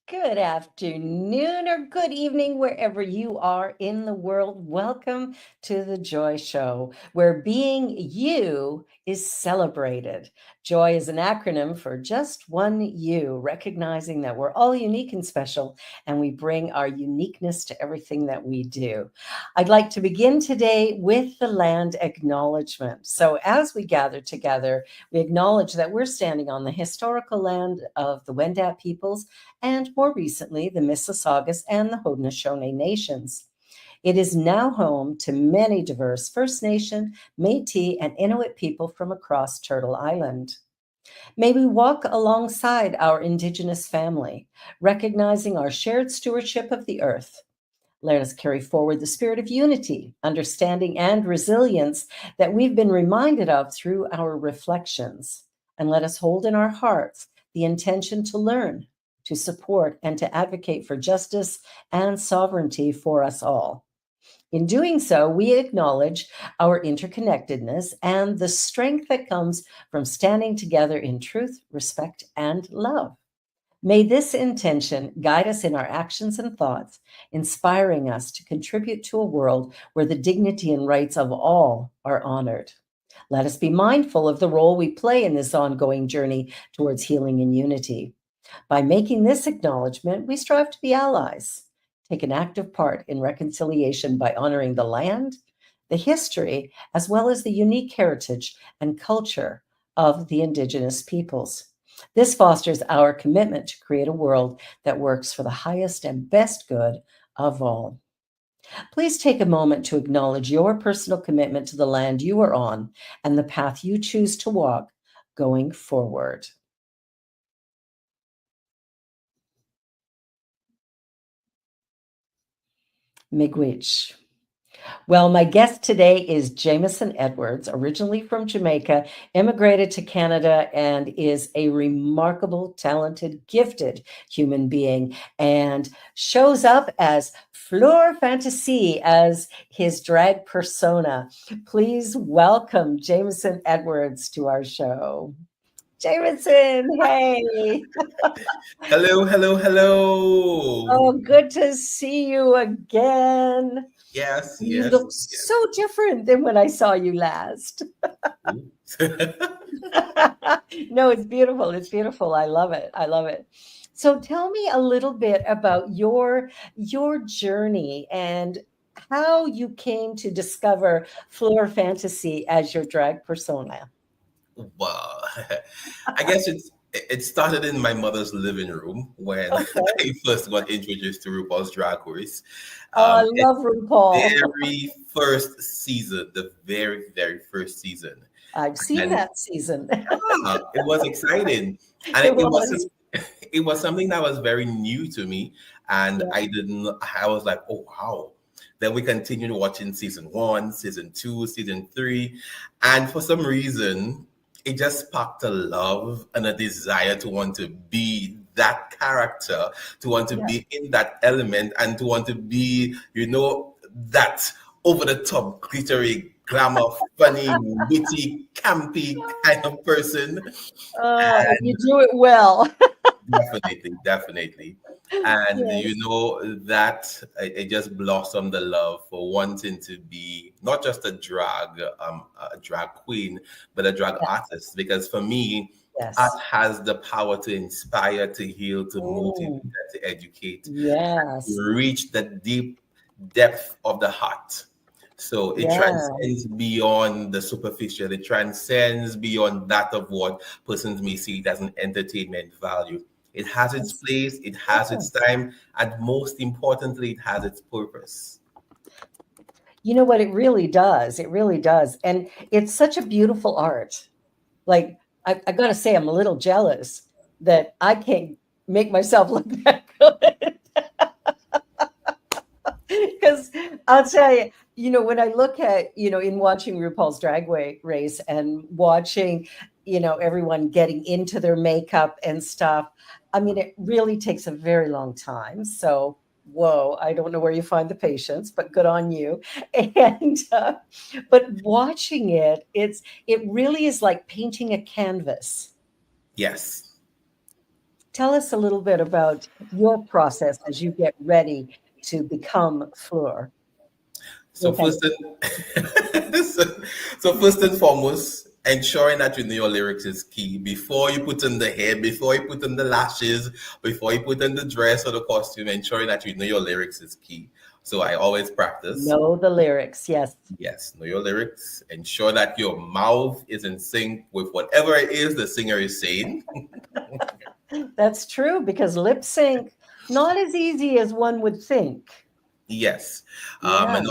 Good afternoon or good evening, wherever you are in the world. Welcome to the Joy Show, where being you is celebrated. Joy is an acronym for just one you, recognizing that we're all unique and special, and we bring our uniqueness to everything that we do. I'd like to begin today with the land acknowledgement. So, as we gather together, we acknowledge that we're standing on the historical land of the Wendat peoples and more recently, the Mississaugas and the Haudenosaunee nations. It is now home to many diverse First Nation, Métis, and Inuit people from across Turtle Island. May we walk alongside our Indigenous family, recognizing our shared stewardship of the earth. Let us carry forward the spirit of unity, understanding, and resilience that we've been reminded of through our reflections. And let us hold in our hearts the intention to learn, to support, and to advocate for justice and sovereignty for us all. In doing so, we acknowledge our interconnectedness and the strength that comes from standing together in truth, respect, and love. May this intention guide us in our actions and thoughts, inspiring us to contribute to a world where the dignity and rights of all are honored. Let us be mindful of the role we play in this ongoing journey towards healing and unity. By making this acknowledgement, we strive to be allies, take an active part in reconciliation by honoring the land, the history, as well as the unique heritage and culture of the Indigenous peoples. This fosters our commitment to create a world that works for the highest and best good of all. Please take a moment to acknowledge your personal commitment to the land you are on and the path you choose to walk going forward. Miigwech. Well, my guest today is Jamieson Edwards, originally from Jamaica, immigrated to Canada, and is a remarkable, talented, gifted human being, and shows up as Fleur Fantasie as his drag persona. Please welcome Jamieson Edwards to our show. Jamieson, hey. Hello, hello, hello. Oh, good to see you again. Yes, You yes, look so yes. different than when I saw you last. Oops. No, it's beautiful. It's beautiful. I love it. I love it. So tell me a little bit about your journey and how you came to discover Fleur Fantasy as your drag persona. Well, I guess it started in my mother's living room when Okay. I first got introduced to RuPaul's Drag Race. Oh, I It love RuPaul. very first season, the very, very first season. I've seen And that season. it was exciting. And It it was was. it was something that was very new to me. And Yeah. I was like, oh wow. Then we continued watching season one, season two, season three. And for some reason, it just sparked a love and a desire to want to be that character, to want to Yeah. be in that element, and to want to be, that over the top, glittery, glamour, funny, witty, campy kind of person. Oh, and you do it well. Definitely, definitely. And Yes. that it just blossomed the love for wanting to be not just a drag queen, but a drag Yeah. artist. Because for me, art Yes. has the power to inspire, to heal, to motivate, Mm, and to educate, yes. to reach the deep depth of the heart. So it Yeah. transcends beyond the superficial. It transcends beyond that of what persons may see it as an entertainment value. It has its Yes. place, it has its Yes. time, and most importantly, it has its purpose. You know what? It really does. It really does. And it's such a beautiful art. Like, I got to say, I'm a little jealous that I can't make myself look that good. Because I'll tell you, when I look at, in watching RuPaul's Race and watching, everyone getting into their makeup and stuff, I mean, it really takes a very long time. So, whoa, I don't know where you find the patience, but good on you. And, but watching it really is like painting a canvas. Yes. Tell us a little bit about your process as you get ready to become Fleur. So first and so, so first and foremost, ensuring that you know your lyrics is key. Before you put on the hair, before you put on the lashes, before you put on the dress or the costume, ensuring that you know your lyrics is key. So I always practice. Know the lyrics, yes. Yes, know your lyrics. Ensure that your mouth is in sync with whatever it is the singer is saying. That's true because lip sync, not as easy as one would think. Yes, Yeah.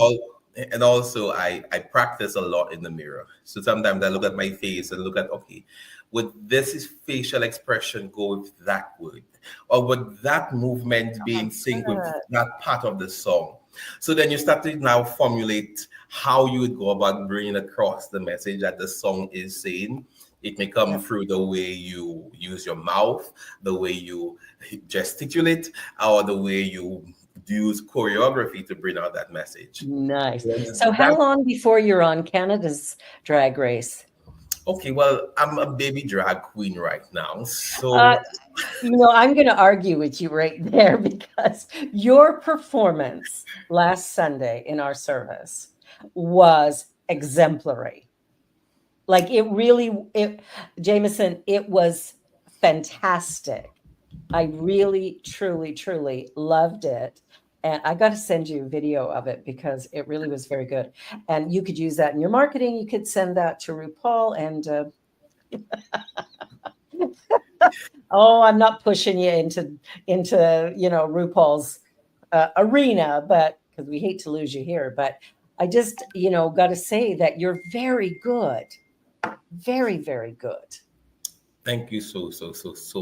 and also I practice a lot in the mirror. So sometimes I look at my face and look at, okay, would this is facial expression go with that word, or would that movement be in sync with Good. that part of the song? So then you start to now formulate how you would go about bringing across the message that the song is saying. It may come Yep. through the way you use your mouth, the way you gesticulate, or the way you use choreography to bring out that message. Nice. Yes, So how long before you're on Canada's Drag Race? okay, well, I'm a baby drag queen right now. Uh, So, I'm going to argue with you right there because your performance last Sunday in our service was exemplary. Like Jamieson, it was fantastic. I really, truly, truly loved it. And I got to send you a video of it because it really was very good. And you could use that in your marketing. You could send that to RuPaul and oh, I'm not pushing you into RuPaul's arena, but because we hate to lose you here. But I just got to say that you're very good, very very good. thank you so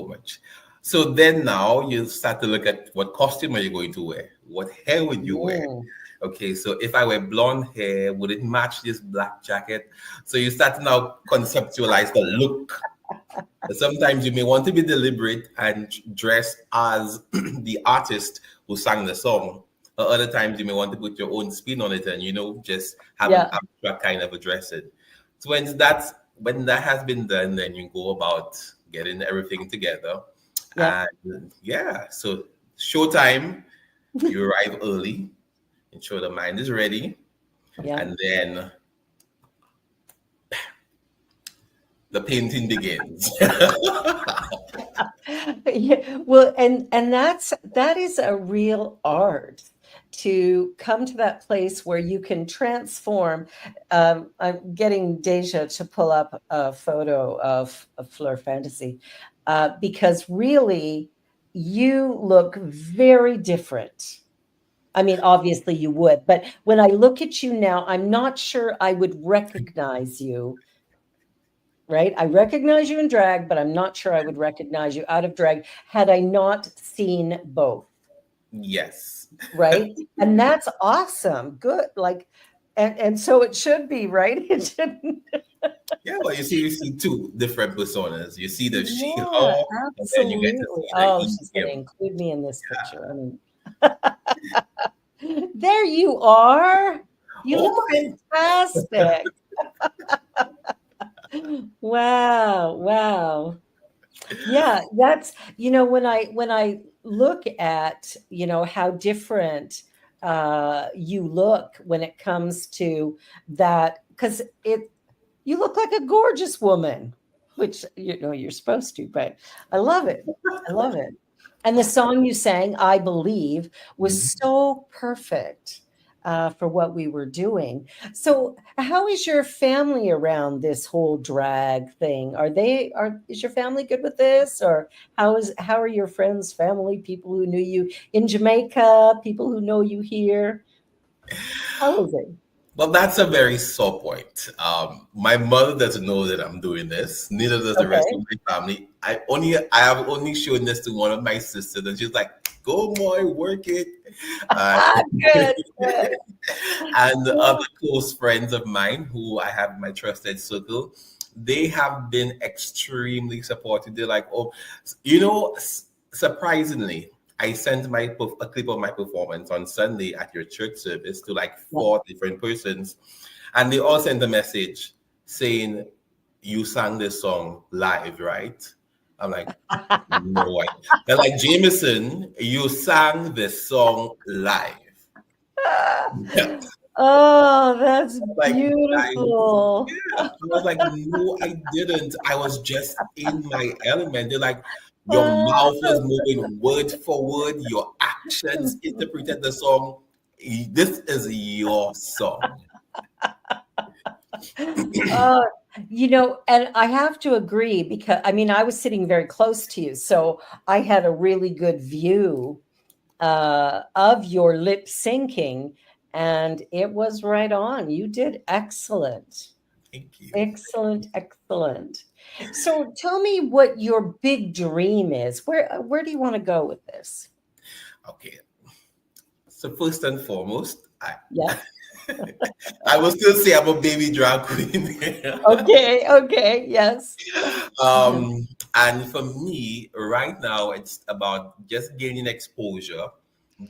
much. So then now you start to look at what costume are you going to wear? What hair would you wear? Mm. Okay, so if I wear blonde hair, would it match this black jacket? So you start to now conceptualize the look. Sometimes you may want to be deliberate and dress as the artist who sang the song. Or other times you may want to put your own spin on it and just have an Yeah, abstract kind of a dressing. So when that has been done, then you go about getting everything together. yeah, And yeah, so showtime, you arrive early, ensure the mind is ready, yeah. and then the painting begins. Yeah, well, and that is a real art to come to that place where you can transform. I'm getting Deja to pull up a photo of Fleur Fantasie because really you look very different. I mean, obviously you would, but when I look at you now, I'm not sure I would recognize you, right? I recognize you in drag, but I'm not sure I would recognize you out of drag had I not seen both, Yes. right? And that's awesome. Good. Like, and so it should be, right? It shouldn't. Yeah, well, you see two different personas. You see the she, Yeah, her, and then you get to absolutely. see the Oh, he, she's going to him. include me in this picture. I mean, there you are. You Oh look my! fantastic. Wow, wow. Yeah, that's when I look at how different you look when it comes to that, because you look like a gorgeous woman, which you're supposed to, but I love it. I love it. And the song you sang, I Believe, was so perfect for what we were doing. So, how is your family around this whole drag thing? Is your family good with this, or how are your friends, family, people who knew you in Jamaica, people who know you here? How is it? Well, that's a very sore point. My mother doesn't know that I'm doing this. Neither does the rest Okay. of my family. I have only shown this to one of my sisters, and she's like, "Go, boy, work it." Uh, Good, good. and the other close friends of mine who I have in my trusted circle, they have been extremely supportive. They're like, "Oh, surprisingly, I sent a clip of my performance on Sunday at your church service to like Yeah. 4 different persons, and they all sent a message saying, 'You sang this song live, right?' I'm like, no, they're like, Jameson, you sang this song live. Yeah. Oh, that's Like, beautiful. yeah. I was like, no, I didn't. I was just in my element. They're like, your mouth was moving word for word, your actions interpreted the song. This is your song. Uh, and I have to agree because I mean, I was sitting very close to you, so I had a really good view of your lip syncing, and it was right on. You did excellent. Thank you. Excellent, excellent. So tell me what your big dream is. Where do you want to go with this? Okay. So first and foremost, Yeah. I will still say I'm a baby drag queen. Okay, okay, yes. And for me, right now, it's about just gaining exposure,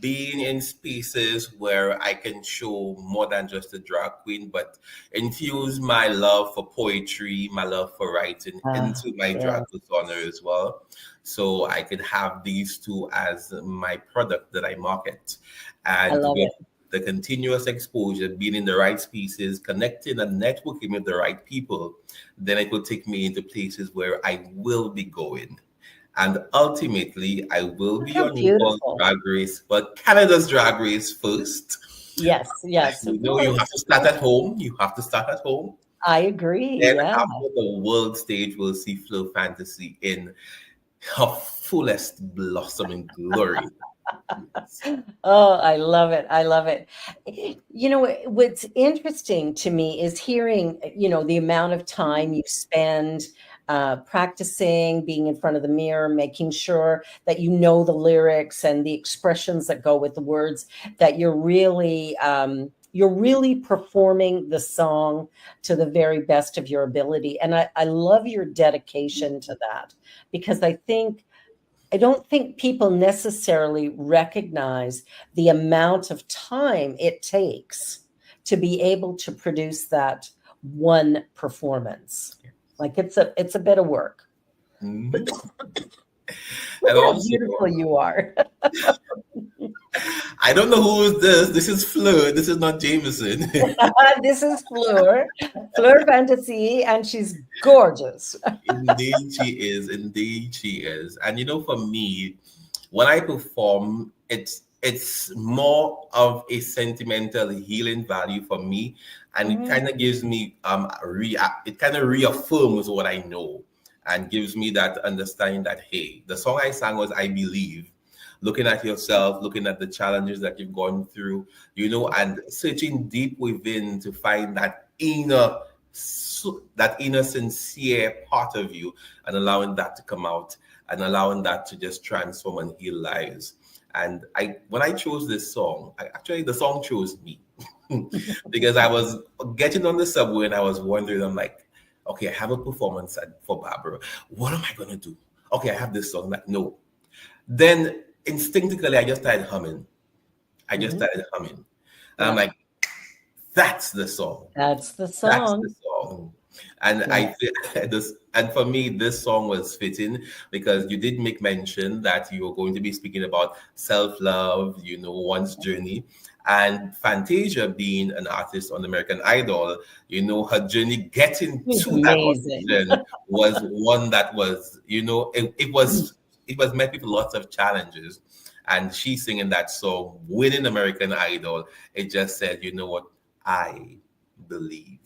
being in spaces where I can show more than just a drag queen, but infuse my love for poetry, my love for writing into my Yeah, drag persona as well. So I could have these two as my product that I market. I And love with it. the continuous exposure, being in the right spaces, connecting and networking with the right people, then it will take me into places where I will be going. And ultimately, I will Look be how on RuPaul's beautiful. Drag Race, but Canada's Drag Race first. Yes, yes, You of know, you have course. to start at home. You have to start at home. I agree. Then Yeah. after the world stage, we'll see Fleur Fantasie in her fullest blossoming glory. Oh, I love it. I love it. What's interesting to me is hearing, the amount of time you spend practicing, being in front of the mirror, making sure that you know the lyrics and the expressions that go with the words, that you're really performing the song to the very best of your ability. And I love your dedication to that because I don't think people necessarily recognize the amount of time it takes to be able to produce that one performance. Like it's a bit of work. Mhm. Look And how also, beautiful you are. I don't know who is this. This is Fleur. This is not Jameson. This is Fleur Fantasie, and she's gorgeous. Indeed, she is. Indeed, she is. And you know, for me, when I perform, it's more of a sentimental healing value for me, and it Mhm. kind of gives me it kind of reaffirms what I know, and gives me that understanding that hey, the song I sang was "I Believe." Looking at yourself, looking at the challenges that you've gone through, and searching deep within to find that inner sincere part of you, and allowing that to come out, and allowing that to just transform and heal lives. And when I chose this song, actually the song chose me. Because I was getting on the subway and I was wondering, I'm like, okay, I have a performance for Barbara. What am I gonna do? Okay, I have this song. I'm like, no. Then instinctively, I just started humming. I just Mhm. started humming. And I'm Yeah, like, that's the song. that's the That's the song. song. And Yeah. this, and for me, this song was fitting because you did make mention that you were going to be speaking about self-love, one's journey. And Fantasia being an artist on American Idol, her journey getting He's to that amazing. audition was one that was, it was met with lots of challenges. And she singing that song, winning American Idol, it just said, you know what, I believe,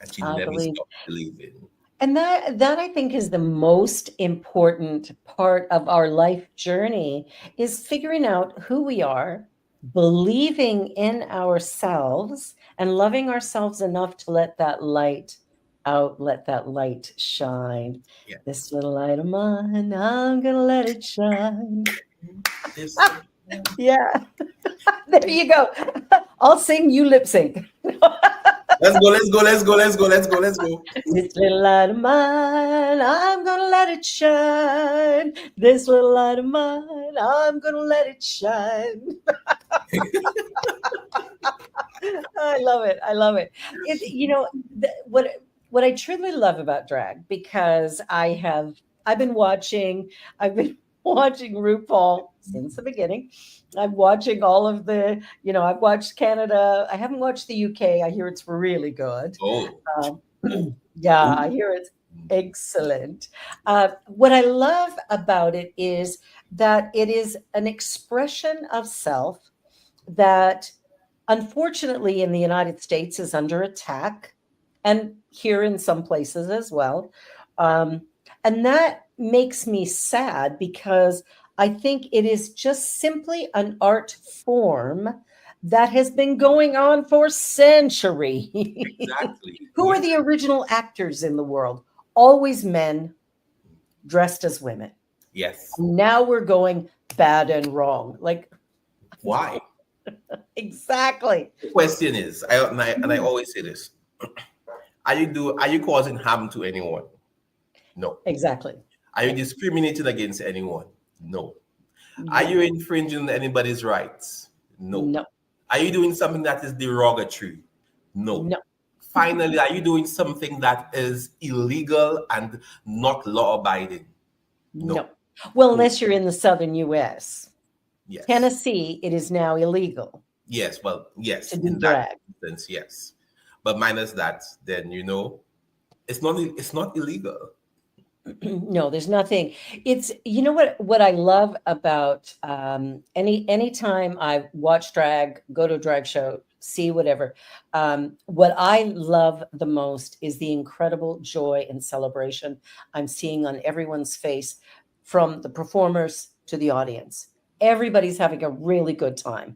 and she I never believe. stopped believing. And that I think is the most important part of our life journey is figuring out who we are, believing in ourselves, and loving ourselves enough to let that light out, let that light shine. Yeah, This little light of mine, I'm gonna let it shine. this. Yeah, there you go. I'll sing, you lip sync. Let's go. Let's go. Let's go. Let's go. Let's go. Let's go. This little light of mine, I'm gonna let it shine. This little light of mine, I'm gonna let it shine. I love it. I love it. What I truly love about drag, because I have I've been watching. I've been watching RuPaul since the beginning. I'm watching all of the. I've watched Canada. I haven't watched the UK. I hear it's really good. Oh, Um, yeah, I hear it's excellent. What I love about it is that it is an expression of self that unfortunately in the United States is under attack, and here in some places as well. Um, and that makes me sad because I think it is just simply an art form that has been going on for centuries. exactly. Who are the original actors in the world? Always men dressed as women. Yes. Now we're going bad and wrong. Like, Why? exactly. The question is, and I always say this: Are you causing harm to anyone? No. Exactly. Are you discriminating against anyone? No. Are Yeah. you infringing anybody's rights? No. No, Are you doing something that is derogatory? No. no, Finally, are you doing something that is illegal and not law abiding? no. No. Well, So, unless you're in the southern US. yes. Tennessee, it is now illegal Yes. Well, to yes. do In that drag. instance, yes. But minus that, then it's not illegal. No, there's nothing. It's what I love about anytime I watch drag, go to a drag show, see whatever. What I love the most is the incredible joy and celebration I'm seeing on everyone's face, from the performers to the audience. Everybody's having a really good time.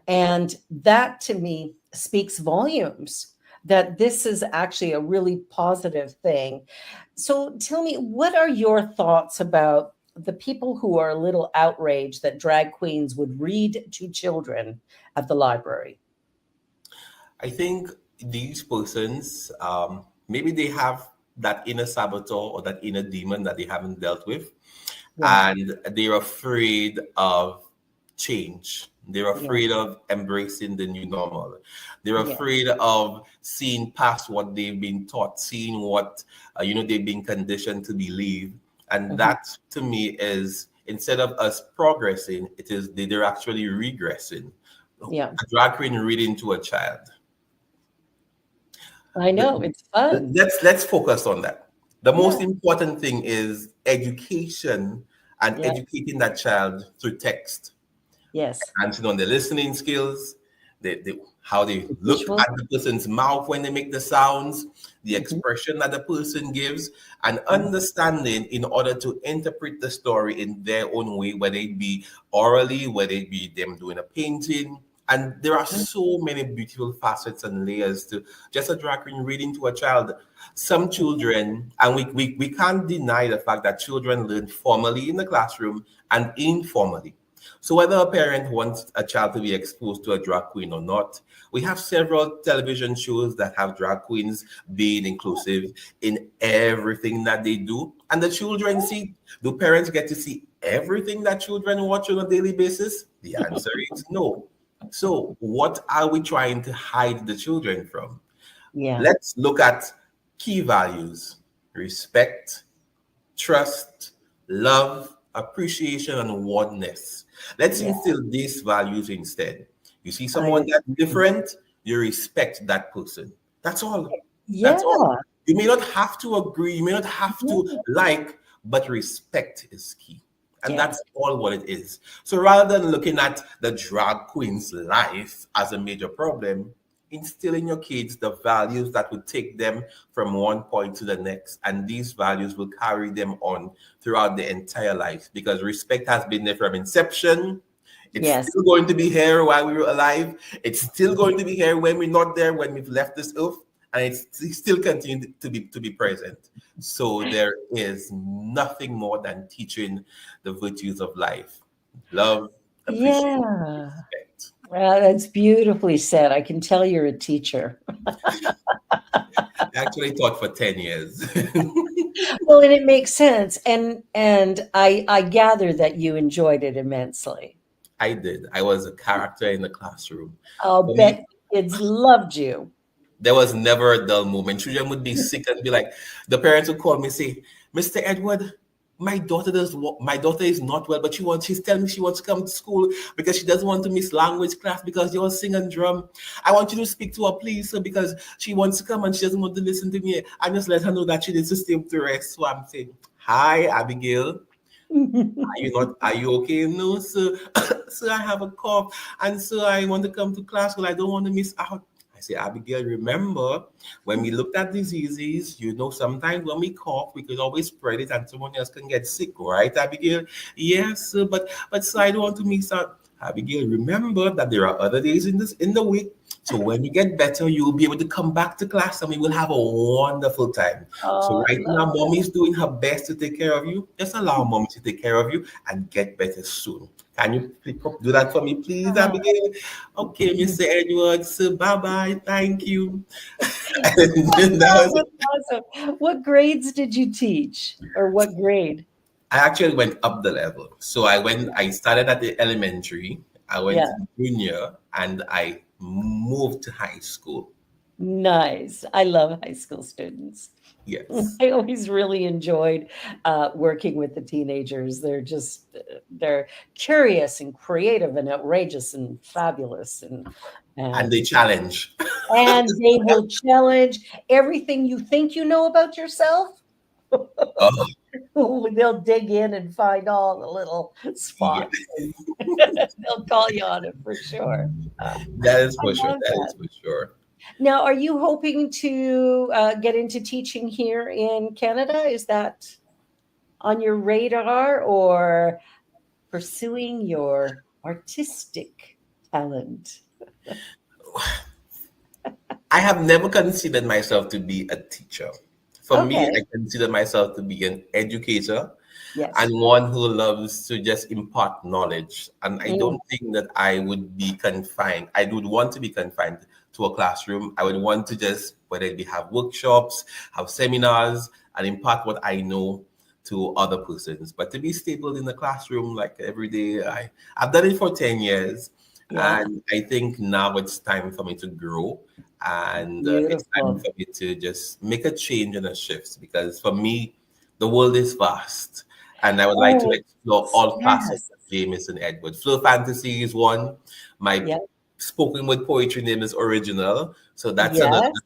And that to me speaks volumes that this is actually a really positive thing. So tell me, what are your thoughts about the people who are a little outraged that drag queens would read to children at the library? I think these persons, maybe they have that inner saboteur or that inner demon that they haven't dealt with, Yeah, and they're afraid of change. They're yeah, afraid of embracing the new normal. They're yeah. afraid of seeing past what they've been taught, seeing what they've been conditioned to believe, and Mhm. that to me is, instead of us progressing, they're actually regressing. Yeah, A drag queen reading to a child. I know. It's fun. Let's focus on that. The most Yeah, important thing is education and yeah, educating that child through text, yes. enhancing on the listening skills, how they look Visual. at the person's mouth when they make the sounds, the Mhm, expression that the person gives, and mhm, understanding in order to interpret the story in their own way, whether it be orally, whether it be them doing a painting. And there are mhm, so many beautiful facets and layers to just a drag queen reading to a child. Some children, and we can't deny the fact that children learn formally in the classroom and informally. So whether a parent wants a child to be exposed to a drag queen or not, we have several television shows that have drag queens being inclusive in everything that they do. And the children see, do parents get to see everything that children watch on a daily basis? The answer is no. So what are we trying to hide the children from? yeah, Let's look at key values: respect, trust, love, appreciation, and oneness. Let's yeah. instill these values instead. You see I someone that's agree. different, you respect that person. That's all. Yeah, That's all. You may not have to agree, you may not have to yeah, like, but respect is key. And yeah. that's all what it is. So rather than looking at the drag queen's life as a major problem, instill in your kids the values that would take them from one point to the next. And these values will carry them on throughout the entire life, because respect has been there from inception. It's Yes. still going to be here while we were alive. It's still going to be here when we're not there, when we've left this earth, and it's still continuing to be present. So there is nothing more than teaching the virtues of life: love, appreciation, Yeah. respect. That's beautifully said. I can tell you're a teacher. I actually taught for 10 years. Well, and it makes sense. And I gather that you enjoyed it immensely. I did. I was a character in the classroom. I'll For bet me, kids loved you. there was never a dull moment. Children would be sick and be like, the parents would call me and say, Mr. Edward, my daughter is not well, but she's telling me she wants to come to school because she doesn't want to miss language class because they all sing and drum. I want you to speak to her, please, sir, because she wants to come and she doesn't want to listen to me. I just let her know that she needs to stay up to rest. So I'm saying, hi, Abigail. Are you okay? No, sir. Sir, I have a cough. And sir, I want to come to class because I don't want to miss out. I say, Abigail, remember when we looked at diseases, sometimes when we cough, we could always spread it and someone else can get sick, right, Abigail? Yes, sir, but sir, I don't want to miss out. Abigail, remember that there are other days in the week. So when you get better, you'll be able to come back to class and we will have a wonderful time. So Oh, I right love now, mommy is doing her best to take care of you. Just allow mommy to take care of you and get better soon. Can you do that for me, please, that. Abigail? Okay, Mr. Edwards. Bye-bye. Thank you. Oh, And that that was was awesome. What grades did you teach, or what grade? I actually went up the level. So I started at the elementary, I went Yeah, to junior, and I moved to high school. nice. I love high school students. Yes. I always really enjoyed working with the teenagers. They're curious and creative and outrageous and fabulous, And and they challenge. and they will challenge everything you think you know about yourself. Oh, They'll dig in and find all the little yeah. spots. They'll call you on it for sure. That is I for sure. love That that. is for sure. Now, are you hoping to get into teaching here in Canada? Is that on your radar, or pursuing your artistic talent? I have never considered myself to be a teacher. For me, I Okay. consider myself to be an educator Yes. and one who loves to just impart knowledge. And I Mm, don't think that I would be confined. I would want to be confined to a classroom. I would want to just, whether it be have workshops, have seminars, and impart what I know to other persons. But to be stable in the classroom like every day, I've done it for 10 years. yeah. And I think now it's time for me to grow. And it's time Beautiful. for me to just make a change and a shift because for me, the world is vast and I would like to Oh, explore all facets yes. of Jamieson Edward. Fleur Fantasie is one. My Yeah. spoken word poetry name is Original, so Yes. that's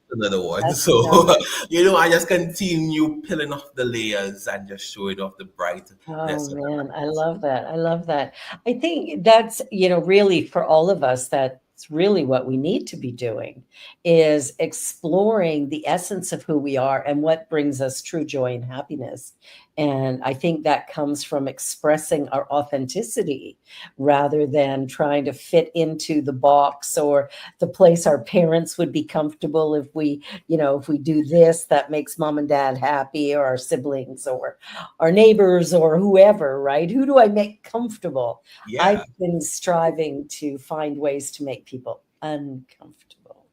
another one. That's So another. I just continue peeling off the layers and just showing off the Oh brightness of the man, I light. love that. I love that. I think that's, really for all of us, that's really what we need to be doing, is exploring the essence of who we are and what brings us true joy and happiness. And I think that comes from expressing our authenticity rather than trying to fit into the box or the place our parents would be comfortable if we do this, that makes mom and dad happy, or our siblings, or our neighbors, or whoever, right? Who do I make comfortable? I've Yeah, been striving to find ways to make people uncomfortable.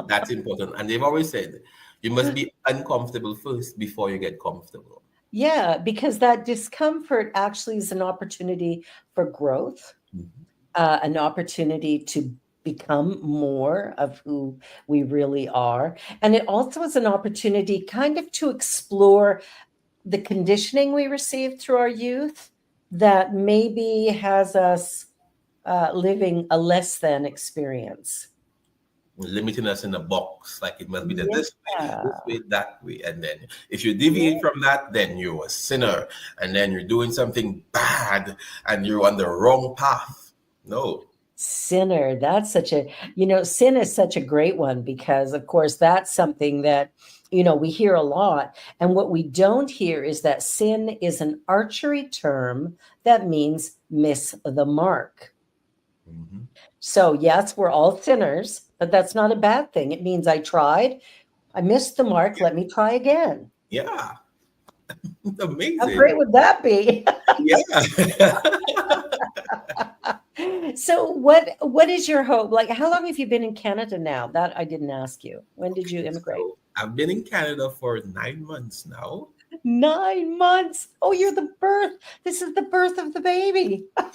that's important. And they've always said you must be uncomfortable first before you get comfortable. Yeah, because that discomfort actually is an opportunity for growth, Mhm. an opportunity to become more of who we really are. And it also is an opportunity kind of to explore the conditioning we received through our youth that maybe has us living a less than experience. Limiting us in a box, like it must be done Yeah, this way, that way. And then if you deviate from that, then you're a sinner. And then you're doing something bad and you're on the wrong path. No. sinner. That's sin is such a great one, because, of course, that's something that, we hear a lot. And what we don't hear is that sin is an archery term that means miss the mark. Mhm. So, yes, we're all sinners, but that's not a bad thing. It means I tried, I missed the mark, let me try again. Yeah. How Amazing. great would that be? Yeah. So what is your hope? Like, how long have you been in Canada now? That I didn't ask you. When did you immigrate? So I've been in Canada for 9 months now. 9 months. Oh, you're the birth. This is the birth of the baby on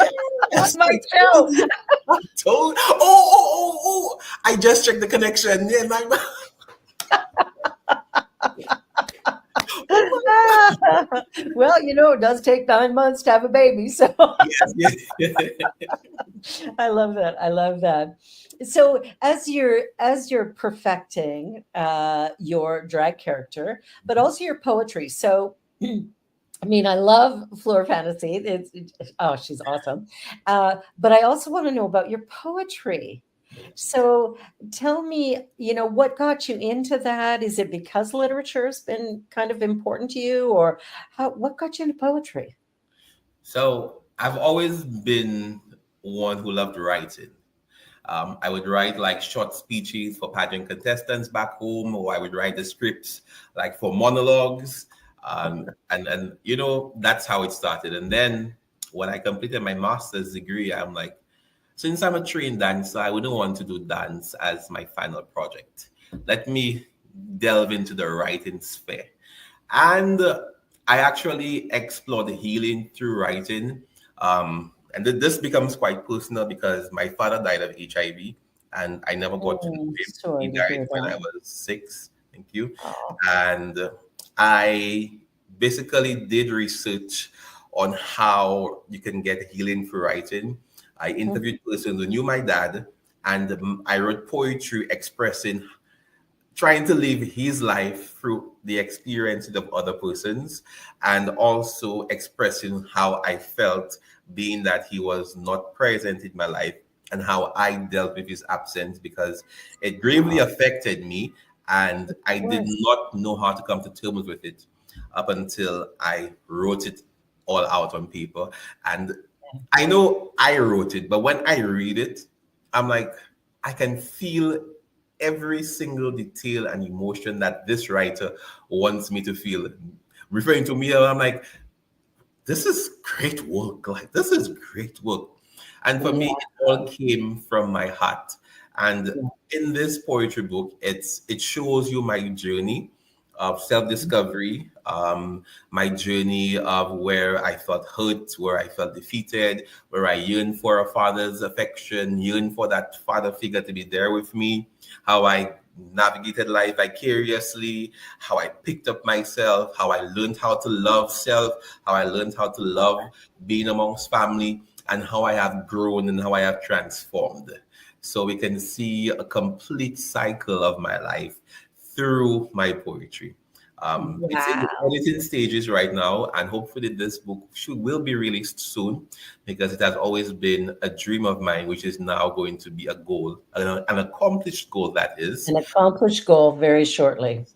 Yes, my I told show. you. I told. Oh! I just checked the connection. Yeah, my. Oh my God. Well, it does take 9 months to have a baby. So Yes, yes. I love that. I love that. So as you're perfecting your drag character, but also your poetry. So I mean, I love Fleur Fantasie. Oh, she's awesome. But I also want to know about your poetry. So tell me, what got you into that? Is it because literature has been kind of important to you, or what got you into poetry? So I've always been one who loved writing. I would write like short speeches for pageant contestants back home, or I would write the scripts like for monologues. And that's how it started. And then when I completed my master's degree, I'm like, since I'm a trained dancer, I wouldn't want to do dance as my final project. Let me delve into the writing sphere. And I actually explored healing through writing. And this becomes quite personal because my father died of HIV and I never got to know him. He Sorry to died hear when I that. was 6. Thank you. Oh, And I basically did research on how you can get healing through writing. I interviewed persons who knew my dad, and I wrote poetry expressing trying to live his life through the experiences of other persons and also expressing how I felt being that he was not present in my life and how I dealt with his absence because it gravely affected me and I did yes. not know how to come to terms with it up until I wrote it all out on paper. And I know I wrote it, but when I read it, I'm like, I can feel every single detail and emotion that this writer wants me to feel. Referring to me, I'm like, this is great work. Like, this is great work. And for me, Yeah. it all came from my heart. And Yeah. in this poetry book, it shows you my journey of self-discovery, my journey of where I felt hurt, where I felt defeated, where I yearned for a father's affection, yearned for that father figure to be there with me, how I navigated life vicariously, how I picked up myself, how I learned how to love self, how I learned how to love being amongst family, and how I have grown and how I have transformed. So we can see a complete cycle of my life through my poetry. It's in the Wow. editing stages right now, and hopefully this book will be released soon because it has always been a dream of mine, which is now going to be a goal, an accomplished goal that is. An accomplished goal very shortly.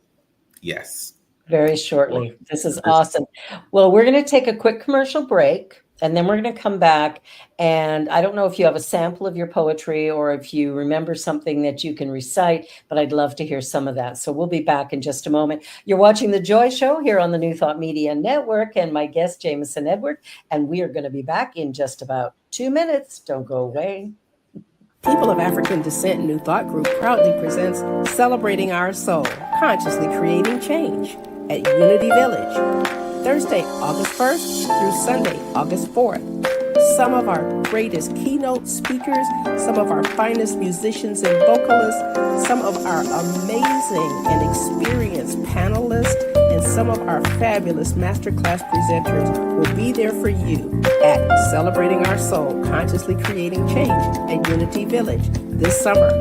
Yes. Very Well, shortly. This is this- awesome. Well, we're going to take a quick commercial break and then we're going to come back. And I don't know if you have a sample of your poetry or if you remember something that you can recite, but I'd love to hear some of that. So we'll be back in just a moment. You're watching The Joy Show here on the New Thought Media Network and my guest, Jamieson Edward. And we are going to be back in just about 2 minutes. Don't go away. People of African Descent New Thought Group proudly presents Celebrating Our Soul, Consciously Creating Change at Unity Village, Thursday, August 1st through Sunday, August 4th. Some of our greatest keynote speakers, some of our finest musicians and vocalists, some of our amazing and experienced panelists, and some of our fabulous masterclass presenters will be there for you at Celebrating Our Soul, Consciously Creating Change at Unity Village this summer.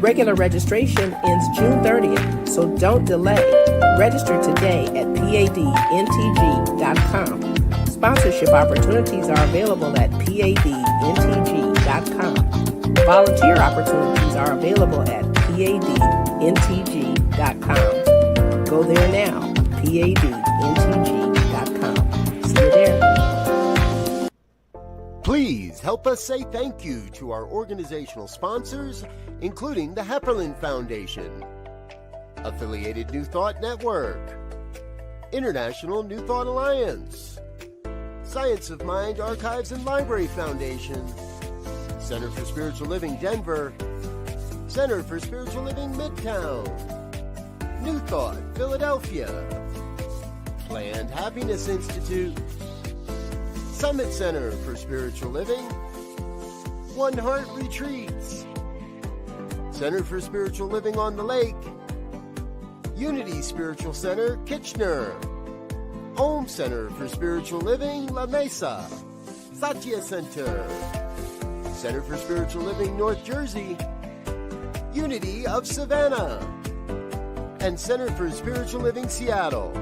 Regular registration ends June 30th, so don't delay. Register today at padntg.com. Sponsorship opportunities are available at padntg.com. Volunteer opportunities are available at padntg.com. Go there now, padntg.com. See you there. Please help us say thank you to our organizational sponsors, including the Hepperlin Foundation, Affiliated New Thought Network, International New Thought Alliance, Science of Mind Archives and Library Foundation, Center for Spiritual Living Denver, Center for Spiritual Living Midtown, New Thought Philadelphia, Planned Happiness Institute, Summit Center for Spiritual Living, One Heart Retreats, Center for Spiritual Living on the Lake, Unity Spiritual Center, Kitchener, Holmes Center for Spiritual Living, La Mesa. Satya Center. Center for Spiritual Living, North Jersey. Unity of Savannah. And Center for Spiritual Living, Seattle.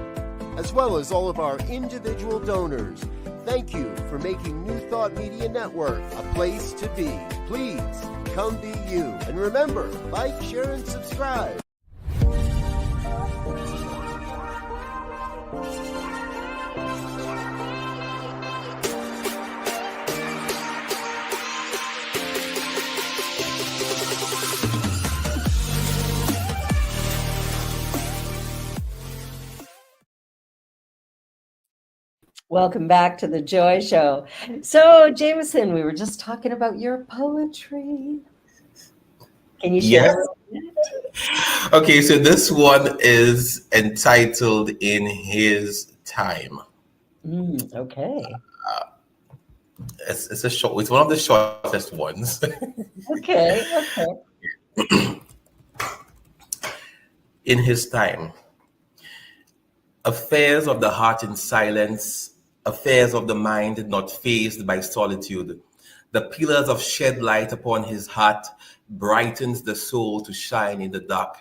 As well as all of our individual donors. Thank you for making New Thought Media Network a place to be. Please come be you. And remember, like, share, and subscribe. Welcome back to the Joy Show. So, Jamieson, we were just talking about your poetry. Can you share? Yes. Okay, so this one is entitled "In His Time." Okay. It's a short. It's one of the shortest ones. Okay. In His time. Affairs of the heart in silence, affairs of the mind not fazed by solitude. The pillars of shed light upon his heart brightens the soul to shine in the dark.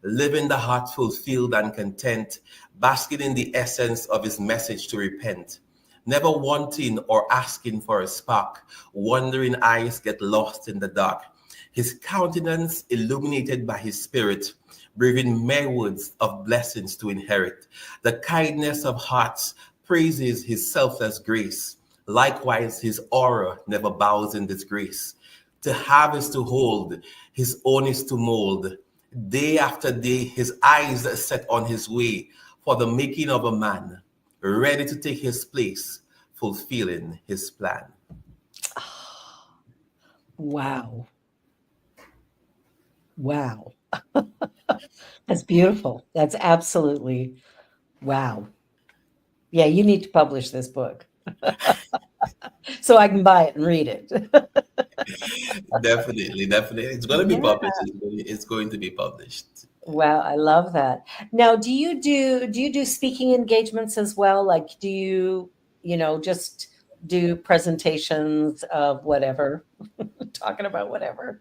Living the heart fulfilled and content, basking in the essence of his message to repent. Never wanting or asking for a spark, wandering eyes get lost in the dark. His countenance illuminated by his spirit, breathing mere words of blessings to inherit. The kindness of hearts praises his selfless grace. Likewise, his aura never bows in disgrace. To have is to hold, his own is to mold. Day after day, his eyes are set on his way for the making of a man, ready to take his place, fulfilling his plan. Wow. That's beautiful. That's absolutely wow. Yeah, you need to publish this book so I can buy it and read it. Definitely. It's going to be published. It's going to be published. Wow, I love that. Now, do you do speaking engagements as well? Like, do you just do presentations of whatever, talking about whatever?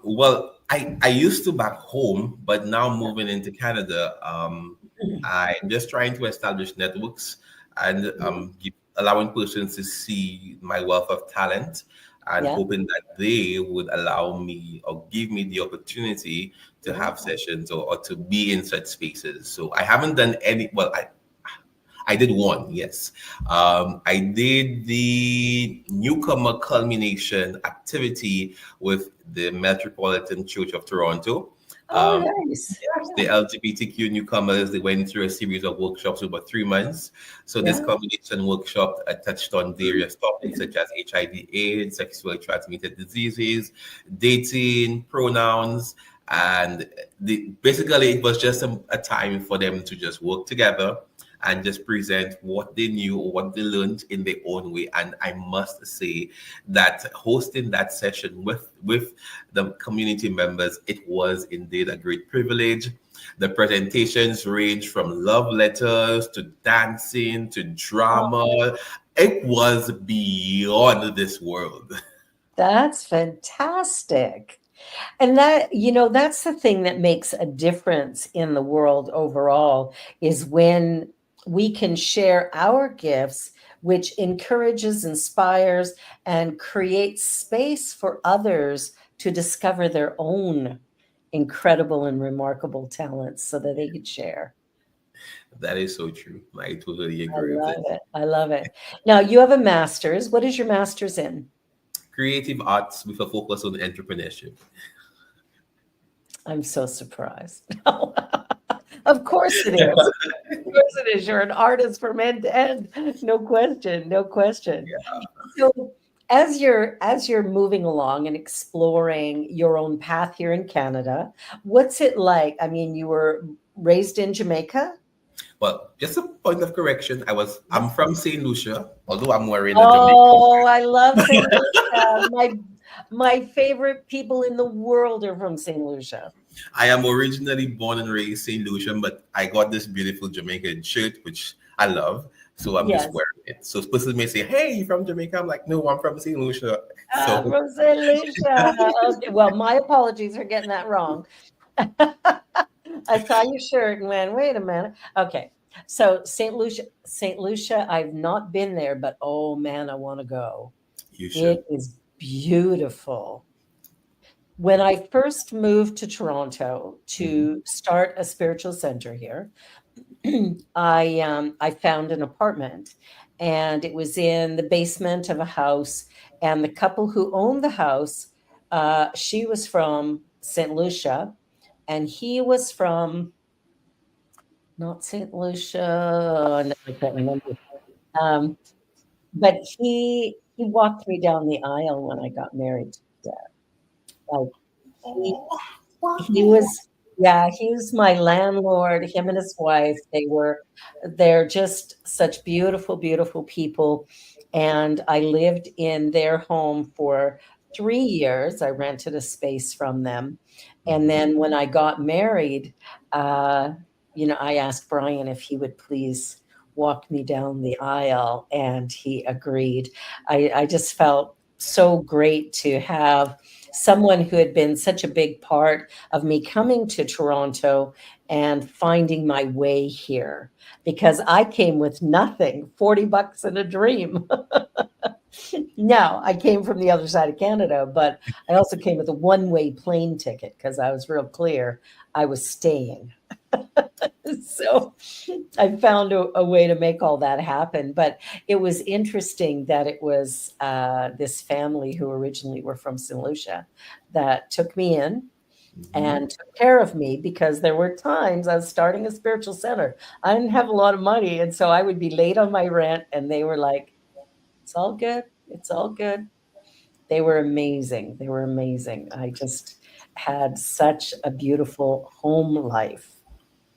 Well, I used to back home, but now moving into Canada, I'm just trying to establish networks and allowing persons to see my wealth of talent and hoping that they would allow me or give me the opportunity to have sessions or to be in such spaces. So I haven't done any, well, I did one, yes. I did the newcomer culmination activity with the Metropolitan Church of Toronto. Nice. Yes, the LGBTQ newcomers, they went through a series of workshops over 3 months. So this culmination workshop touched on various topics such as HIV/AIDS, sexually transmitted diseases, dating, pronouns, and basically it was just a time for them to just work together and just present what they knew or what they learned in their own way. And I must say that hosting that session with the community members, it was indeed a great privilege. The presentations range from love letters to dancing to drama. It was beyond this world. That's fantastic. And that's the thing that makes a difference in the world overall, is when we can share our gifts, which encourages, inspires, and creates space for others to discover their own incredible and remarkable talents so that they could share. That is so true. I totally agree with it. I love it. Now, you have a master's. What is your master's in? Creative arts with a focus on entrepreneurship. I'm so surprised. Of course it is. Of course it is. You're an artist from end to end. No question. Yeah. So as you're moving along and exploring your own path here in Canada, what's it like? I mean, you were raised in Jamaica? Well, just a point of correction. I'm from St. Lucia, although I'm wearing a Jamaican. I love St. Lucia. My favorite people in the world are from St. Lucia. I am originally born and raised St. Lucian, but I got this beautiful Jamaican shirt, which I love. So I'm just Yes. wearing it. So persons may say, "Hey, you from Jamaica?" I'm like, "No, I'm from St. Lucia." So From St. Lucia. Okay. Well, my apologies for getting that wrong. I saw your shirt and went, wait a minute. Okay. So St. Lucia, I've not been there, but oh man, I want to go. you should. It is beautiful. When I first moved to Toronto Mhm. to start a spiritual center here, I found an apartment, and it was in the basement of a house. And the couple who owned the house, she was from St. Lucia, and he was from not St. Lucia. No, I can't remember. Um, but he walked me down the aisle when I got married to his dad. Like he Oh, He wow. was yeah, he was my landlord, him and his wife, they're just such beautiful, beautiful people, and I lived in their home for 3 years. I rented a space from them, and Mhm. then when I got married, uh, I asked Brian if he would please walk me down the aisle, and he agreed. I just felt so great to have someone who had been such a big part of me coming to Toronto and finding my way here because I came with nothing, 40 bucks and a dream. Now, I came from the other side of Canada, but I also came with a one-way plane ticket because I was real clear I was staying. So I found a way to make all that happen. But it was interesting that it was this family who originally were from St. Lucia that took me in Mhm. and took care of me because there were times I was starting a spiritual center. I didn't have a lot of money. And so I would be late on my rent, and they were like, it's all good. It's all good. They were amazing. They were amazing. I just had such a beautiful home life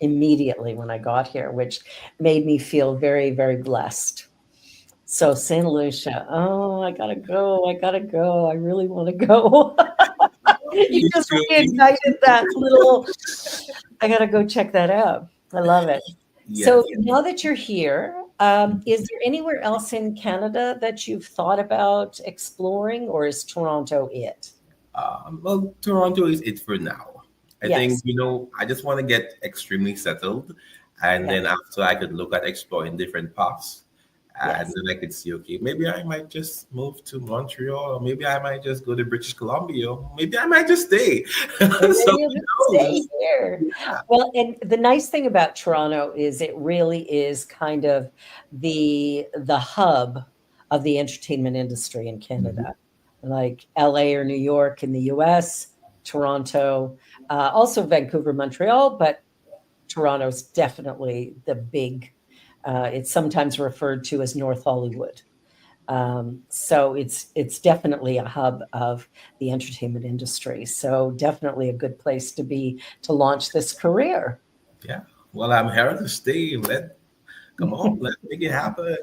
immediately when I got here, which made me feel very, very blessed. So St. Lucia, oh, I gotta go. I gotta go. I really want to go. You Me just too. Me reignited too. that little, I gotta go check that out. I love it. So Yes. now that you're here, is there anywhere else in Canada that you've thought about exploring, or is Toronto it? Well, Toronto is it for now. I think, Yes. I just want to get extremely settled. And Yes. then after I could look at exploring different paths. And Yes. then I could see, okay, maybe I might just move to Montreal, or maybe I might just go to British Columbia, or maybe I might just stay. Or So maybe you who just stay knows? here. Well, and the nice thing about Toronto is it really is kind of the hub of the entertainment industry in Mhm. Canada, like LA or New York in the US, Toronto, also Vancouver, Montreal, but Toronto's definitely the big. It's sometimes referred to as North Hollywood. So it's definitely a hub of the entertainment industry. So definitely a good place to be to launch this career. Yeah. Well, I'm here to stay. Come on, let's make it happen.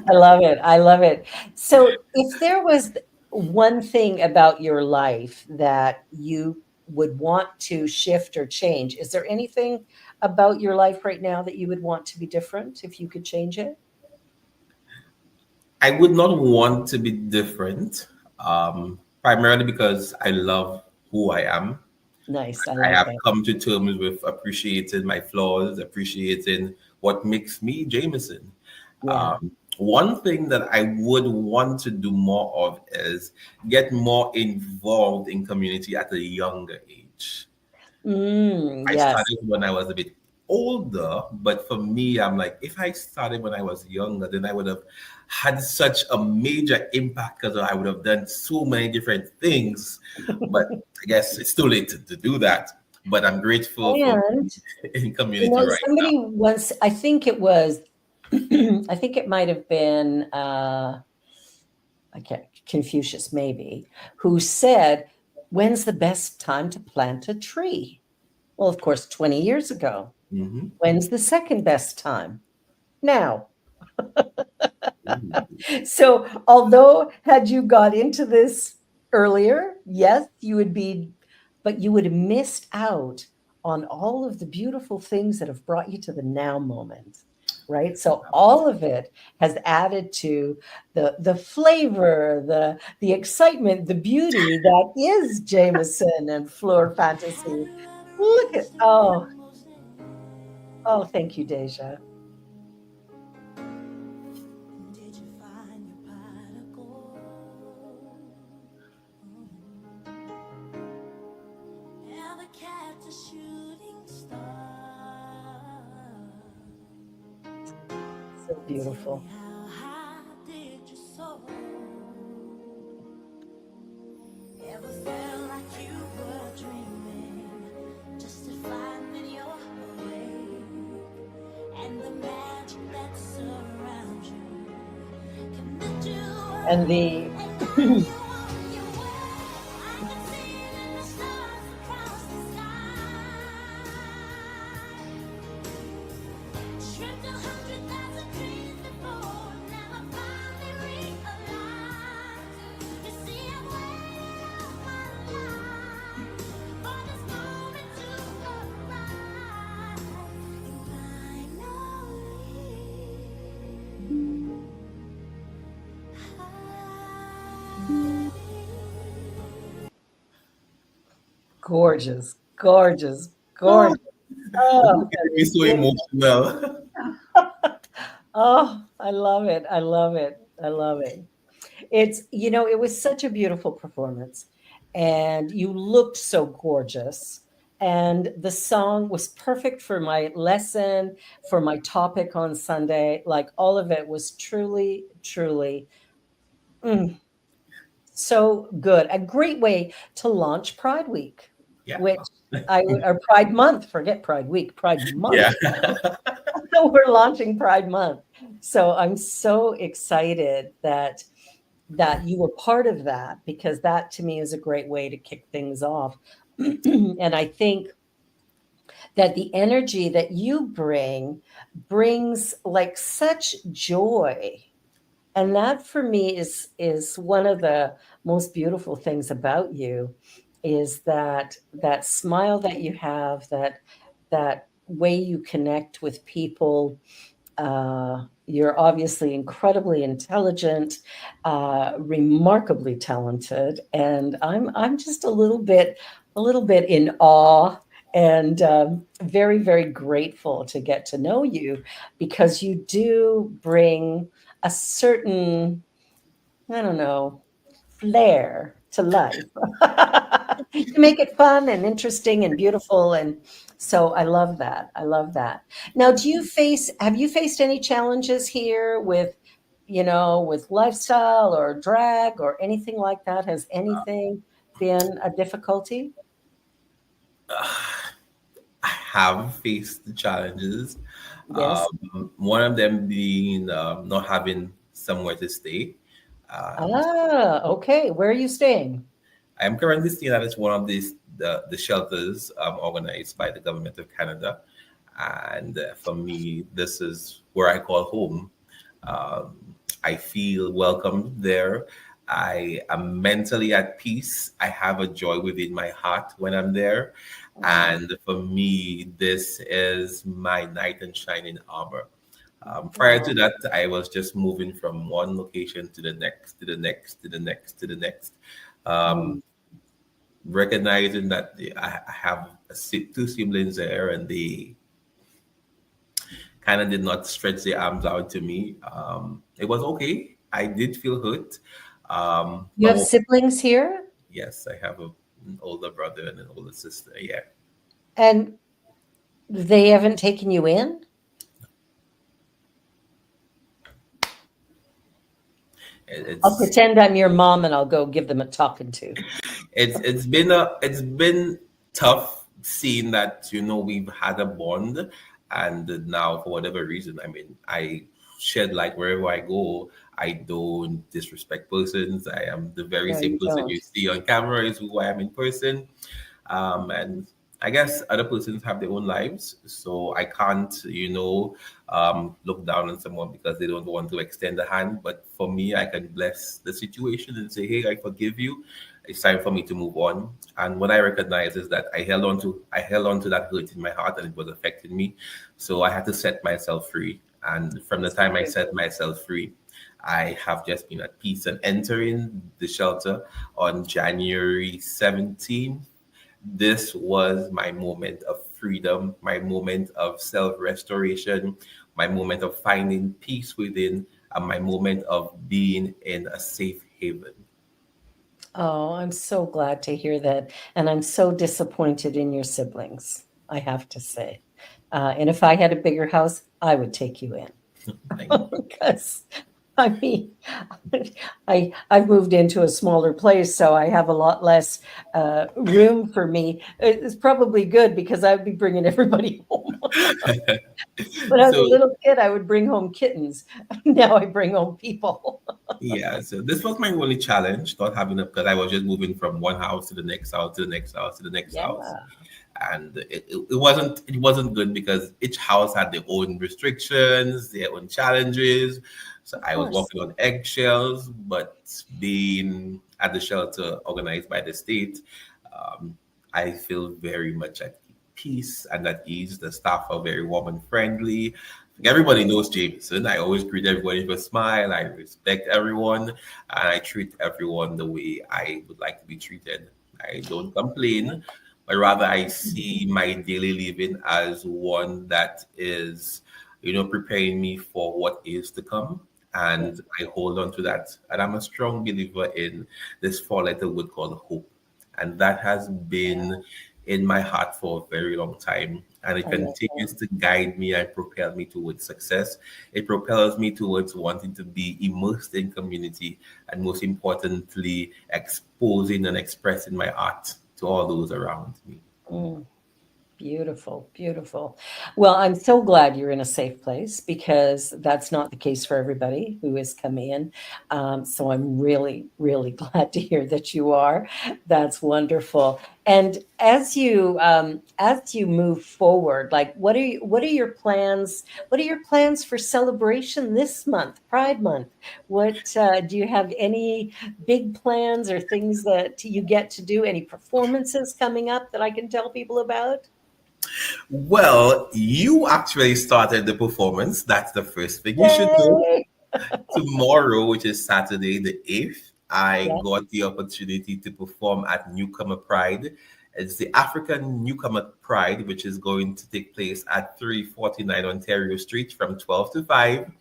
I love it. I love it. So if there was one thing about your life that you would want to shift or change, is there anything about your life right now that you would want to be different if you could change it? I would not want to be different, primarily because I love who I am. Nice. I I like have that. come to terms with appreciating my flaws, appreciating what makes me Jameson. Yeah. One thing that I would want to do more of is get more involved in community at a younger age. I Yes. started when I was a bit older, but for me, I'm like, if I started when I was younger, then I would have had such a major impact because I would have done so many different things. But I guess it's too late to do that. But I'm grateful for And being in community right somebody once, I think it was, I think it might have been, I can't, Confucius maybe, who said, when's the best time to plant a tree? Well, of course, 20 years ago. now. When's the second best time? Now. Mhm. So, although had you got into this earlier, yes, you would be, but you would have missed out on all of the beautiful things that have brought you to the now moment. right? So all of it has added to the flavor, the excitement, the beauty that is Jameson and Fleur Fantasie. Look at thank you, Deja. Did you find your pot of gold? Ever catch a shooting star? So Tell beautiful. me how high did you soar? Ever felt like you were dreaming, just to find that you're awake, and the magic that surrounds you can lift you And up the and guide you on your way. I can see it in the stars across the sky. Dreamt 100,000 dreams before, never finally realized. You see, I've waited all my life for this moment to arise. And finally, gorgeous, gorgeous, Oh, gorgeous. Oh, that it is makes me so beautiful. emotional. Oh, I love it. I love it. I love it. It was such a beautiful performance, and you looked so gorgeous. And the song was perfect for my lesson, for my topic on Sunday. Like all of it was truly, truly mm, so good. A great way to launch Pride Week, Yeah. which or Pride Month, forget Pride Week, Pride Month. Yeah. We're launching Pride Month. So I'm so excited that you were part of that, because that to me is a great way to kick things off. And I think that the energy that you brings like such joy. And that for me is one of the most beautiful things about you, is that smile that you have, that way you connect with people. You're obviously incredibly intelligent, remarkably talented, and I'm just a little bit in awe, and very, very grateful to get to know you, because you do bring a certain, I don't know, flair to life. You make it fun and interesting and beautiful, and so I love that. I love that. Now, have you faced any challenges here with lifestyle or drag or anything like that? Has anything been a difficulty? I have faced the challenges. Yes. One of them being not having somewhere to stay. Um, Okay. Where are you staying? I'm currently staying at one of the shelters organized by the government of Canada, and for me, this is where I call home. I feel welcome there. I am mentally at peace. I have a joy within my heart when I'm there. Oh, And for me, this is my knight in shining armor. Prior oh, to that, I was just moving from one location to the next, to the next, to the next, to the next. Um, mm. Recognizing that I have two siblings there, and they kind of did not stretch their arms out to me. It was okay. I did feel hurt. You have But siblings here, yes, I have an older brother and an older sister. Yeah, and they haven't taken you in? I'll it's pretend I'm your mom and I'll go give them a talking to. it's been tough seeing that we've had a bond, and now for whatever reason, I mean, I shed light wherever I go. I don't disrespect persons. I am the very No, same you person don't. you see on camera is who I am in person. And I guess other persons have their own lives, so I can't, look down on someone because they don't want to extend a hand. But for me, I can bless the situation and say, "Hey, I forgive you. It's time for me to move on." And what I recognize is that I held on to that hurt in my heart, and it was affecting me. So I had to set myself free. And from the time I set myself free, I have just been at peace. And entering the shelter on January 17th, this was my moment of freedom, my moment of self restoration, my moment of finding peace within, and my moment of being in a safe haven. Oh, I'm so glad to hear that. And I'm so disappointed in your siblings, I have to say. And if I had a bigger house, I would take you in. Thank Because I mean, I've moved into a smaller place, so I have a lot less room for me. It's probably good because I'd be bringing everybody home. When I was a so little kid, I would bring home kittens. Now I bring home people. yeah, so this was my only challenge, not having a because I was just moving from one house to the next house to the next house to the next Yeah, house. And it wasn't good because each house had their own restrictions, their own challenges. So of I was course. walking on eggshells, but being at the shelter organized by the state, I feel very much at peace and at ease. The staff are very warm and friendly. Everybody knows Jameson. I always greet everybody with a smile. I respect everyone, and I treat everyone the way I would like to be treated. I don't complain, but rather I see my daily living as one that is, preparing me for what is to come. And I hold on to that. And I'm a strong believer in this four-letter word called hope. And that has been in my heart for a very long time. And it I love continues to guide me and propel me towards success. It propels me towards wanting to be immersed in community and, most importantly, exposing and expressing my art to all those around me. that. Beautiful, beautiful. Well, I'm so glad you're in a safe place because that's not the case for everybody who is coming in. So I'm really, really glad to hear that you are. That's wonderful. And as you move forward, like what are your plans? What are your plans for celebration this month, Pride Month? What do you have any big plans or things that you get to do? Any performances coming up that I can tell people about? Well, you actually started the performance. That's the first thing you should know. Yay! Tomorrow, which is Saturday the 8th, I Yeah, got the opportunity to perform at Newcomer Pride. It's the African Newcomer Pride, which is going to take place at 349 Ontario Street from 12 to 5.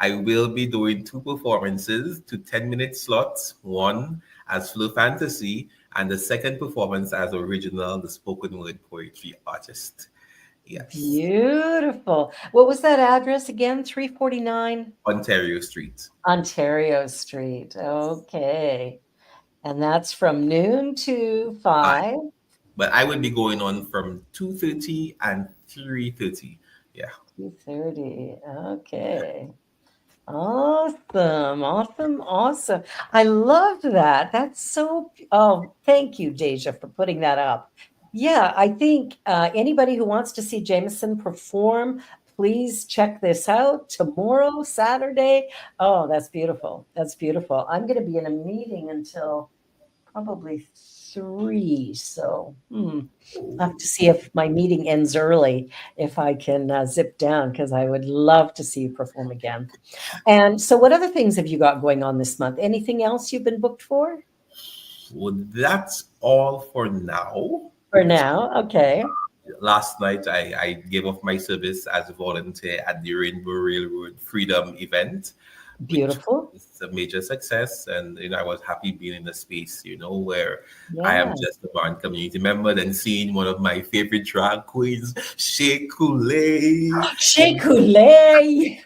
I will be doing two performances, two 10-minute slots, one as Fleur Fantasie, and the second performance as original, the spoken word poetry artist. Yes, beautiful. What was that address again? 349 Ontario Street. Ontario Street. Okay. And that's from noon to 5. But I will be going on from 2:30 and 3:30. Yeah. 2:30. Okay. Awesome. Awesome. Awesome. I loved that. That's so, oh, thank you, Deja, for putting that up. Yeah, I think anybody who wants to see Jameson perform, please check this out tomorrow, Saturday. Oh, that's beautiful. That's beautiful. I'm going to be in a meeting until probably 3. So, I'll have to see if my meeting ends early, if I can zip down, because I would love to see you perform again. And so, what other things have you got going on this month? Anything else you've been booked for? Well, that's all for now. For now, okay. Last night, I gave off my service as a volunteer at the Rainbow Railroad Freedom event, which Beautiful. was a major success. And I was happy being in a space, where I am Yeah. just a born community member. Then seeing one of my favorite drag queens, Shea Coulee. Shea Coulee.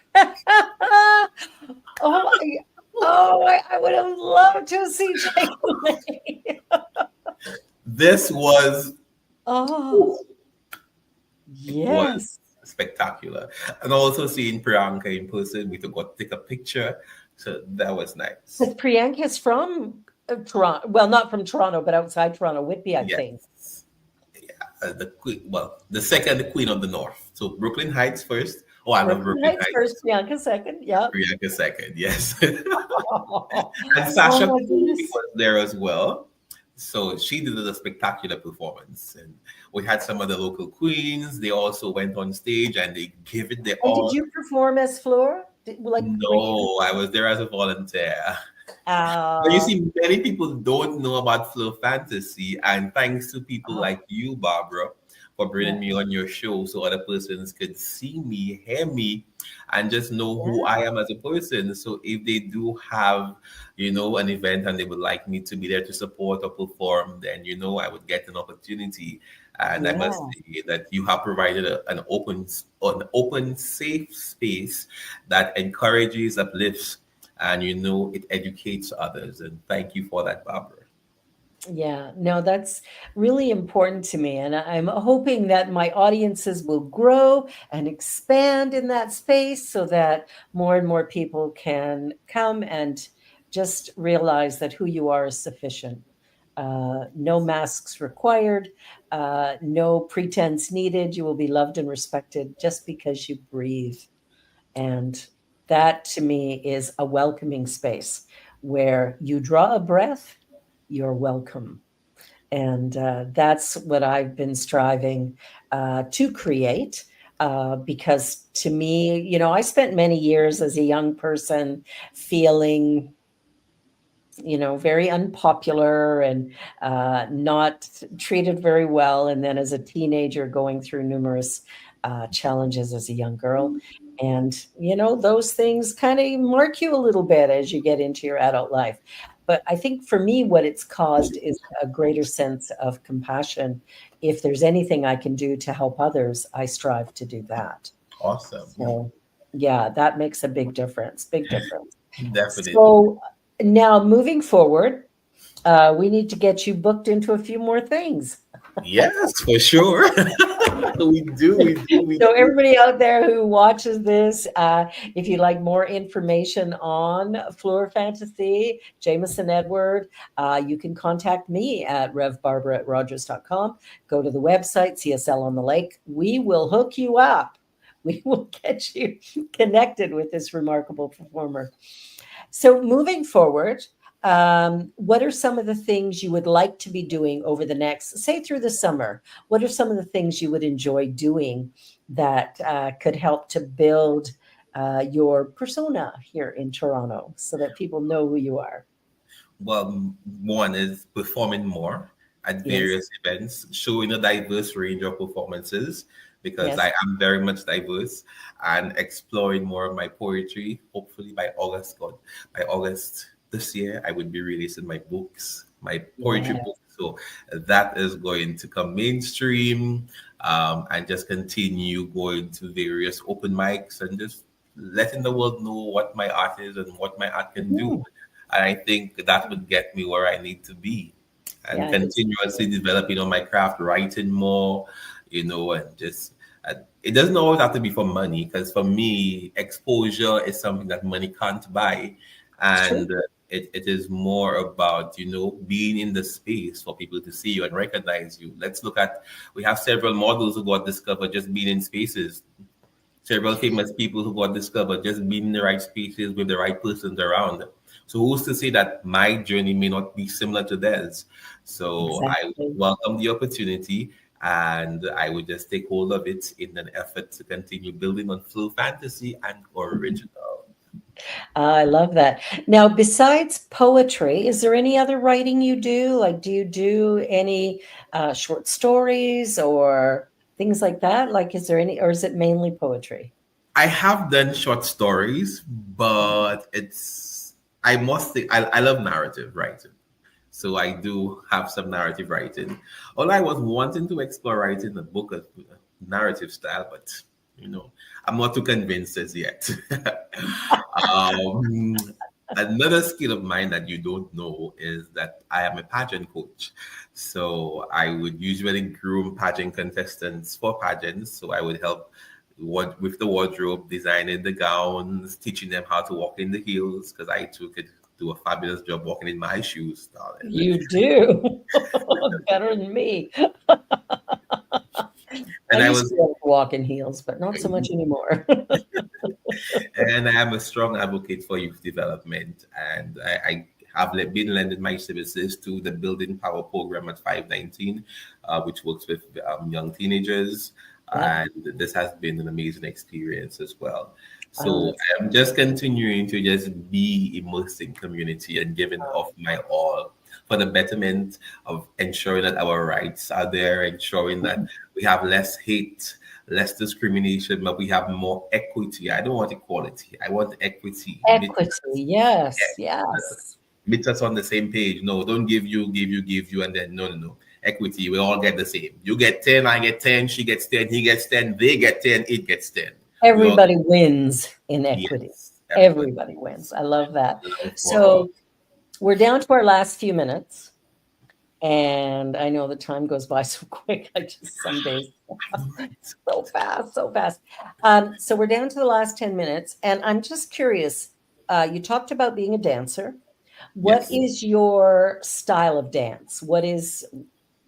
Oh, I would have loved to see Shea Coulee. This was Oh, was yes. spectacular. And also seeing Priyanka in person, we got to take a picture. So that was nice. Because Priyanka's from Toronto. Well, not from Toronto, but outside Toronto, Whitby, I think. Yes. Yeah. The queen, well, the second queen of the north. So Brooklyn Heights first. Oh, I love Brooklyn Brooklyn Heights Heights. first, Priyanka second. Yep. Priyanka second, yes. Oh, And Sasha my Coley goodness. was there as well. So she did a spectacular performance, and we had some of the local queens. They also went on stage and they gave it their And did all. you perform as Fleur? Like, were you? No, I was there as a volunteer. But you Uh, see, many people don't know about Fleur Fantasy, and thanks to people oh, like you, Barbara, for bringing yeah, me on your show so other persons could see me, hear me, and just know who yeah, I am as a person. So if they do have, an event and they would like me to be there to support or perform, then I would get an opportunity. And I must yeah. say that you have provided an open, safe space that encourages, uplifts, and it educates others. And thank you for that, Barbara. Yeah, no, that's really important to me. And I'm hoping that my audiences will grow and expand in that space so that more and more people can come and just realize that who you are is sufficient. No masks required, no pretense needed. You will be loved and respected just because you breathe. And that to me is a welcoming space where you draw a breath, you're welcome. And that's what I've been striving to create. Because to me, I spent many years as a young person feeling very unpopular and not treated very well. And then as a teenager, going through numerous challenges as a young girl. And, those things kind of mark you a little bit as you get into your adult life. But I think for me, what it's caused is a greater sense of compassion. If there's anything I can do to help others, I strive to do that. Awesome. So, yeah, that makes a big difference. Big difference. Definitely. So now moving forward, we need to get you booked into a few more things. Yes, for sure. We do, we do, we So do. everybody out there who watches this, if you'd like more information on Fleur Fantasie, Jamieson Edward, you can contact me at revbarbara@rogers.com. Go to the website, CSL on the Lake. We will hook you up. We will get you connected with this remarkable performer. So moving forward, what are some of the things you would like to be doing over the next, say, through the summer? What are some of the things you would enjoy doing that could help to build your persona here in Toronto so that people know who you are? Well, one is performing more at Yes, various events, showing a diverse range of performances because I yes. am very much diverse, and exploring more of my poetry. Hopefully by August, God, by August this year, I would be releasing my books, my poetry Yeah. books. So that is going to come mainstream, and just continue going to various open mics and just letting the world know what my art is and what my art can do. Mhm. And I think that would get me where I need to be, and Yeah, I think so continuously too. developing on my craft, writing more, and just it doesn't always have to be for money, because for me, exposure is something that money can't buy. It's true. And it is more about, being in the space for people to see you and recognize you. Let's look at, we have several models who got discovered just being in spaces, several famous people who got discovered just being in the right spaces with the right persons around. So who's to say that my journey may not be similar to theirs? So I Exactly. welcome the opportunity, and I would just take hold of it in an effort to continue building on Flow Fantasy and Original. I love that. Now, besides poetry, is there any other writing you do? Like, do you do any short stories or things like that? Like, is there any, or is it mainly poetry? I have done short stories, but I must say, I love narrative writing. So I do have some narrative writing. All I was wanting to explore writing a book of narrative style, but I'm not too convinced as yet. um, Another skill of mine that you don't know is that I am a pageant coach. So I would usually groom pageant contestants for pageants. So I would help with the wardrobe, designing the gowns, teaching them how to walk in the heels, because I too could do a fabulous job walking in my shoes, darling. You do. Better than me. I And I used to was be able to walk in heels, but not so much anymore. and I am a strong advocate for youth development, and I I've been lending my services to the Building Power program at 519, which works with young teenagers. Yeah. And this has been an amazing experience as well. Oh, So I'm just continuing to just be immersed in community and giving of my all for the betterment of ensuring that our rights are there, ensuring that we have less hate, less discrimination, but we have more equity. I don't want equality. I want equity. equity. Yes, yes. Meet us on the same page. No, don't give you, and then no. Equity. We all get the same. You get 10, I get 10, she gets 10, he gets 10, they get 10, it gets 10. Everybody wins in equity. Yes, Everybody wins. I love that. Love for all. So we're down to our last few minutes. And I know the time goes by so quick. Some days, so fast, so fast. So we're down to the last 10 minutes. And I'm just curious, you talked about being a dancer. What Yes. is your style of dance? What is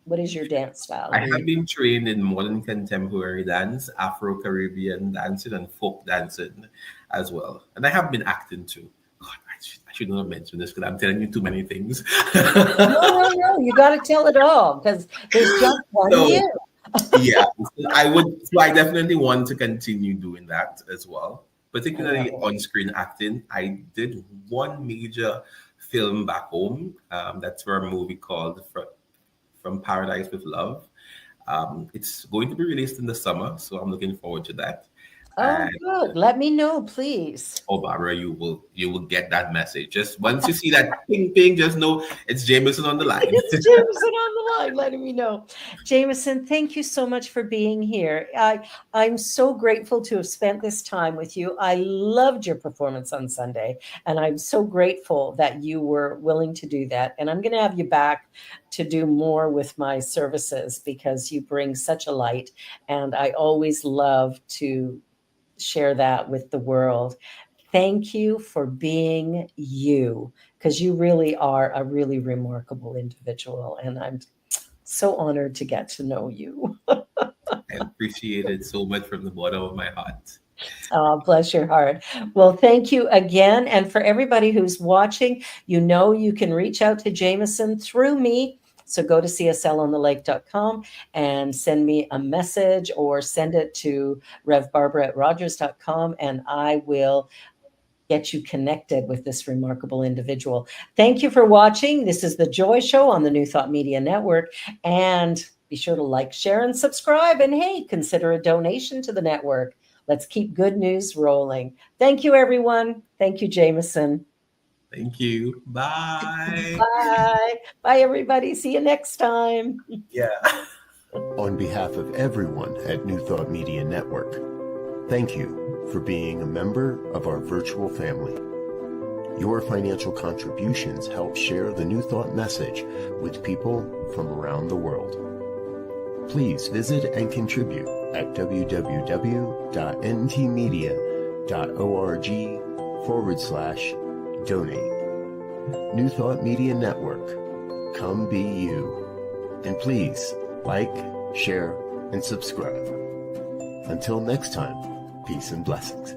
your dance style? I have been trained in modern contemporary dance, Afro-Caribbean dancing, and folk dancing as well. And I have been acting too. God, I should not have mentioned this because I'm telling you too many things. No. You got to tell it all because there's just one So, you. yeah, I definitely want to continue doing that as well, particularly on-screen acting. I did one major film back home. That's for a movie called From Paradise with Love. It's going to be released in the summer, so I'm looking forward to that. Oh, And good. Let me know, please. Barbara, you will get that message. Just once you see that ping, just know it's Jamieson on the line. It's Jamieson on the line, letting me know. Jamieson, thank you so much for being here. I'm so grateful to have spent this time with you. I loved your performance on Sunday, and I'm so grateful that you were willing to do that. And I'm going to have you back to do more with my services because you bring such a light, and I always love to share that with the world. Thank you for being you, because you really are a really remarkable individual, and I'm so honored to get to know you. I appreciate it so much from the bottom of my heart. Oh, bless your heart. Well, thank you again. And for everybody who's watching, you know you can reach out to Jamieson through me. So go to cslonthelake.com and send me a message or send it to revbarbara@rogers.com, and I will get you connected with this remarkable individual. Thank you for watching. This is The Joy Show on the New Thought Media Network. And be sure to like, share, and subscribe. And hey, consider a donation to the network. Let's keep good news rolling. Thank you, everyone. Thank you, Jamieson. Thank you. Bye. Bye. Bye, everybody. See you next time. Yeah. On behalf of everyone at New Thought Media Network, thank you for being a member of our virtual family. Your financial contributions help share the New Thought message with people from around the world. Please visit and contribute at www.ntmedia.org/donate. New Thought Media Network. Come be you. And please like, share, and subscribe. Until next time, peace and blessings.